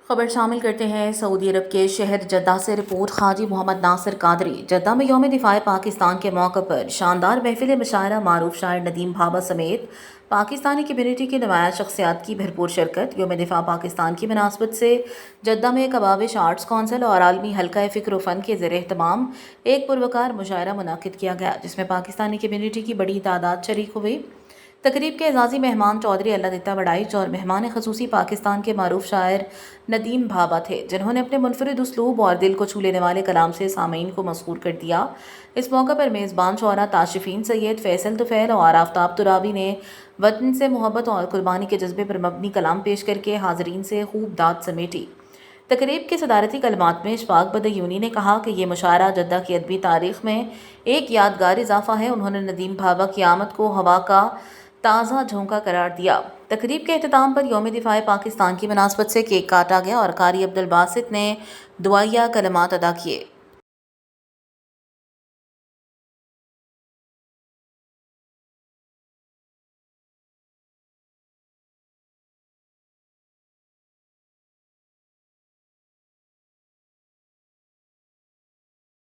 खबर शामिल करते हैं सऊदी अरब के शहर जद्दा से रिपोर्ट। खाजी मोहम्मद नासिर कादरी जद्दा में यौम दिफाए पाकिस्तान के मौके पर शानदार महफिल मुशायरा, मारूफ शायर नदीम भाभा समेत पाकिस्तानी कम्युनिटी की नुमाया शख्सियात की भरपूर शिरकत। यौम दिफा पाकिस्तान की मुनासबत से जद्दा में कबाबिश आर्ट्स कौंसिल और आलमी हल्का फ़िक्र व फ़न के ज़ेर एहतमाम एक पुरवकार मुशायरा मुनाकिद किया गया, जिसमें पाकिस्तानी कम्युनिटी की बड़ी तादाद शरीक हुई। तकरीब के एजाज़ी मेहमान चौधरी अल्लादित्ता वड़ाइच और मेहमान खसूसी पाकिस्तान के मारूफ शायर नदीम भाभा थे, जिन्होंने अपने मुनफरिद उसलूब और दिल को छू लेने वाले कलाम से सामीन को मसरूर कर दिया। इस मौके पर मेज़बान शोरा ताशिफीन सैयद फैसल तुफैल और आफ्ताब तुराबी ने वतन से मोहब्बत और कुर्बानी के जज्बे पर मबनी कलाम पेश करके हाजरीन से खूब दाद समेटी। तकरीब के सदारती कलमात में इशफाक बदयूनी ने कहा कि ये मुशायरा जद्दा की अदबी तारीख में एक यादगार इजाफा है। उन्होंने नदीम भाभा की आमद को हवा का ताज़ा झोंका करार दिया। तकरीब के अख्ताम पर यौम दिफाए पाकिस्तान की मुनासबत से केक काटा गया और कारी अब्दुल बासित ने दुआया कलमात अदा किए।